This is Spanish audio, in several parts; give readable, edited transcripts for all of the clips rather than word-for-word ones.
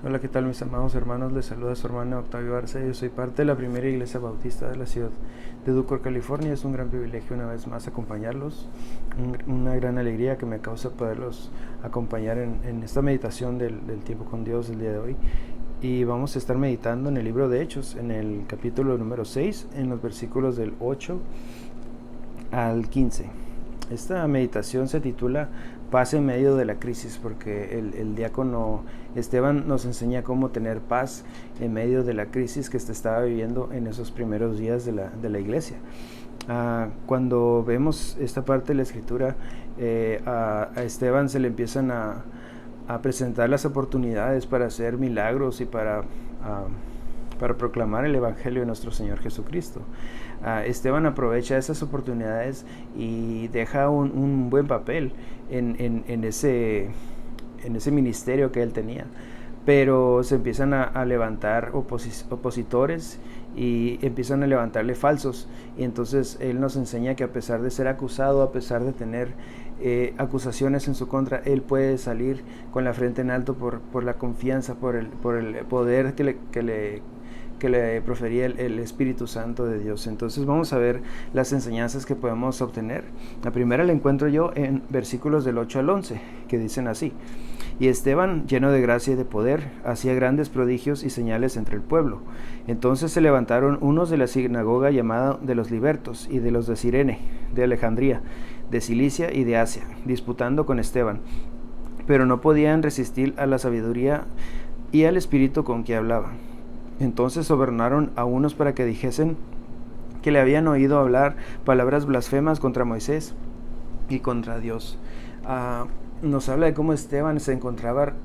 Hola, ¿qué tal mis amados hermanos? Les saluda su hermano Octavio Arce. Yo soy parte de la primera iglesia bautista de la ciudad de Ducor, California. Es un gran privilegio una vez más acompañarlos. Una gran alegría que me causa poderlos acompañar en esta meditación del tiempo con Dios el día de hoy. Y vamos a estar meditando en el libro de Hechos, en el capítulo número 6, en los versículos del 8 al 15. Esta meditación se titula Paz en medio de la crisis, porque el diácono Esteban nos enseña cómo tener paz en medio de la crisis que se estaba viviendo en esos primeros días de la iglesia. Cuando vemos esta parte de la escritura, a Esteban se le empiezan a presentar las oportunidades para hacer milagros y para proclamar el Evangelio de nuestro Señor Jesucristo. Esteban aprovecha esas oportunidades y deja un buen papel en ese ministerio que él tenía. Pero se empiezan a levantar opositores y empiezan a levantarle falsos. Y entonces él nos enseña que a pesar de ser acusado, a pesar de tener acusaciones en su contra, él puede salir con la frente en alto por la confianza, por el poder que le profería el Espíritu Santo de Dios. Entonces vamos a ver las enseñanzas que podemos obtener. La primera la encuentro yo en versículos del 8 al 11, que dicen así: Y Esteban, lleno de gracia y de poder, hacía grandes prodigios y señales entre el pueblo. Entonces se levantaron unos de la sinagoga llamada de los Libertos y de los de Cirene, de Alejandría, de Cilicia y de Asia, disputando con Esteban. Pero no podían resistir a la sabiduría y al espíritu con que hablaba. Entonces sobornaron a unos para que dijesen que le habían oído hablar palabras blasfemas contra Moisés y contra Dios. Nos habla de cómo Esteban se encontraba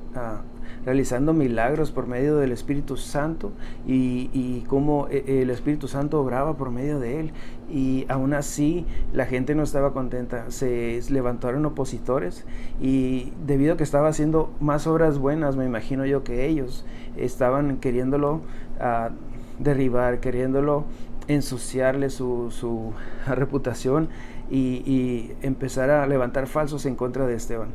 realizando milagros por medio del Espíritu Santo y cómo el Espíritu Santo obraba por medio de él. Y aún así la gente no estaba contenta. Se levantaron opositores y debido a que estaba haciendo más obras buenas, me imagino yo, que ellos estaban queriéndolo derribar, queriéndolo ensuciarle su reputación y empezar a levantar falsos en contra de Esteban.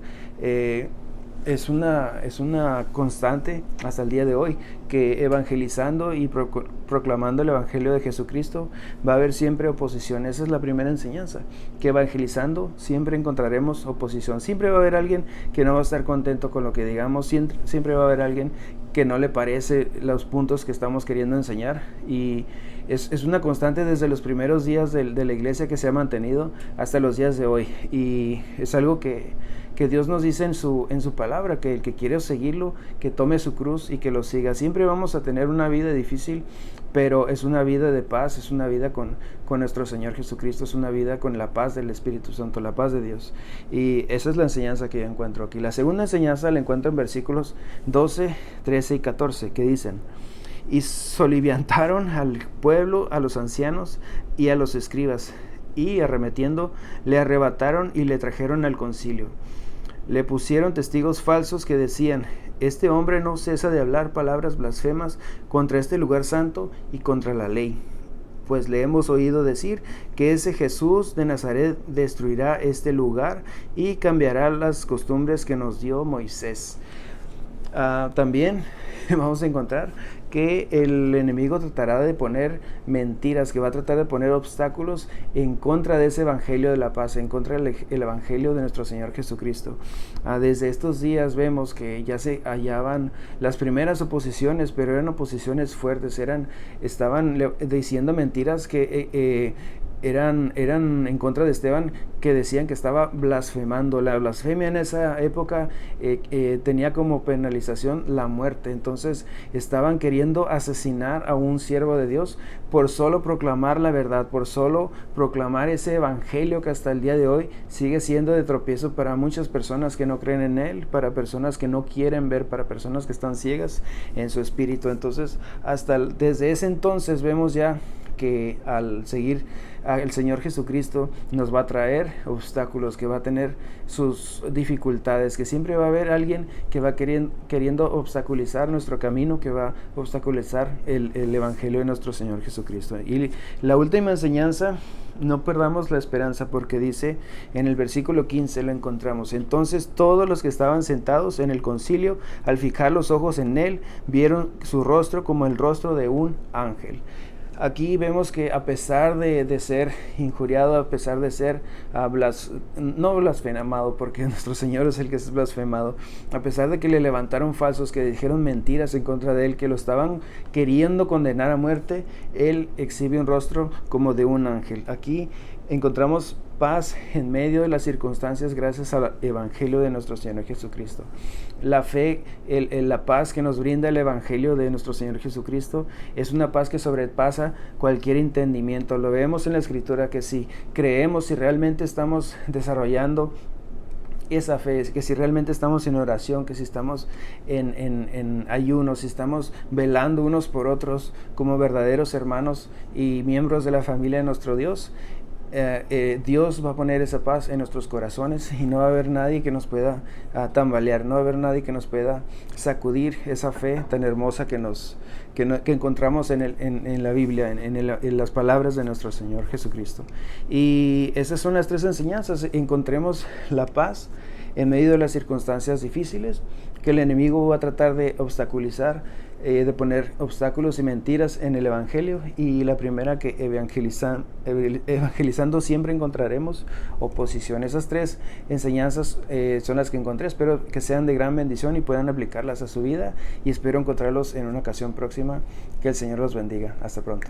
Es una constante hasta el día de hoy que evangelizando y proclamando el Evangelio de Jesucristo va a haber siempre oposición. Esa es la primera enseñanza, que evangelizando siempre encontraremos oposición. Siempre va a haber alguien que no va a estar contento con lo que digamos, siempre va a haber alguien que no le parece los puntos que estamos queriendo enseñar, y es una constante desde los primeros días de la iglesia que se ha mantenido hasta los días de hoy, y es algo que Dios nos dice en su palabra, que el que quiere seguirlo, que tome su cruz y que lo siga. Siempre vamos a tener una vida difícil, pero es una vida de paz, es una vida con nuestro Señor Jesucristo, es una vida con la paz del Espíritu Santo, la paz de Dios. Y esa es la enseñanza que yo encuentro aquí. La segunda enseñanza la encuentro en versículos 12, 13 y 14, que dicen: Y soliviantaron al pueblo, a los ancianos y a los escribas, y arremetiendo, le arrebataron y le trajeron al concilio. Le pusieron testigos falsos que decían: Este hombre no cesa de hablar palabras blasfemas contra este lugar santo y contra la ley. Pues le hemos oído decir que ese Jesús de Nazaret destruirá este lugar y cambiará las costumbres que nos dio Moisés. También vamos a encontrar que el enemigo tratará de poner mentiras, que va a tratar de poner obstáculos en contra de ese evangelio de la paz, en contra del evangelio de nuestro Señor Jesucristo. Desde estos días vemos que ya se hallaban las primeras oposiciones, pero eran oposiciones fuertes, estaban diciendo mentiras que eran en contra de Esteban, que decían que estaba blasfemando. La blasfemia en esa época tenía como penalización la muerte. Entonces estaban queriendo asesinar a un siervo de Dios por solo proclamar la verdad, por solo proclamar ese evangelio que hasta el día de hoy sigue siendo de tropiezo para muchas personas que no creen en él, para personas que no quieren ver, para personas que están ciegas en su espíritu. Entonces desde ese entonces vemos ya que al seguir al Señor Jesucristo nos va a traer obstáculos, que va a tener sus dificultades, que siempre va a haber alguien que va queriendo obstaculizar nuestro camino, que va a obstaculizar el Evangelio de nuestro Señor Jesucristo. Y la última enseñanza, no perdamos la esperanza, porque dice en el versículo 15, lo encontramos: entonces todos los que estaban sentados en el concilio, al fijar los ojos en él, vieron su rostro como el rostro de un ángel. Aquí vemos que a pesar de ser injuriado, a pesar de ser no blasfemado, porque nuestro Señor es el que es blasfemado, a pesar de que le levantaron falsos, que dijeron mentiras en contra de él, que lo estaban queriendo condenar a muerte, él exhibe un rostro como de un ángel. Aquí encontramos paz en medio de las circunstancias gracias al Evangelio de nuestro Señor Jesucristo. La fe, la paz que nos brinda el Evangelio de nuestro Señor Jesucristo es una paz que sobrepasa cualquier entendimiento. Lo vemos en la Escritura, que si creemos, si realmente estamos desarrollando esa fe, que si realmente estamos en oración, que si estamos en ayuno, si estamos velando unos por otros como verdaderos hermanos y miembros de la familia de nuestro Dios, Dios va a poner esa paz en nuestros corazones, y no va a haber nadie que nos pueda tambalear, no va a haber nadie que nos pueda sacudir esa fe tan hermosa que encontramos en la Biblia, en las palabras de nuestro Señor Jesucristo. Y esas son las tres enseñanzas. Encontremos la paz en medio de las circunstancias difíciles, que el enemigo va a tratar de obstaculizar, de poner obstáculos y mentiras en el Evangelio. Y la primera, que evangelizando siempre encontraremos oposición. Esas tres enseñanzas son las que encontré. Espero que sean de gran bendición y puedan aplicarlas a su vida, y espero encontrarlos en una ocasión próxima. Que el Señor los bendiga. Hasta pronto.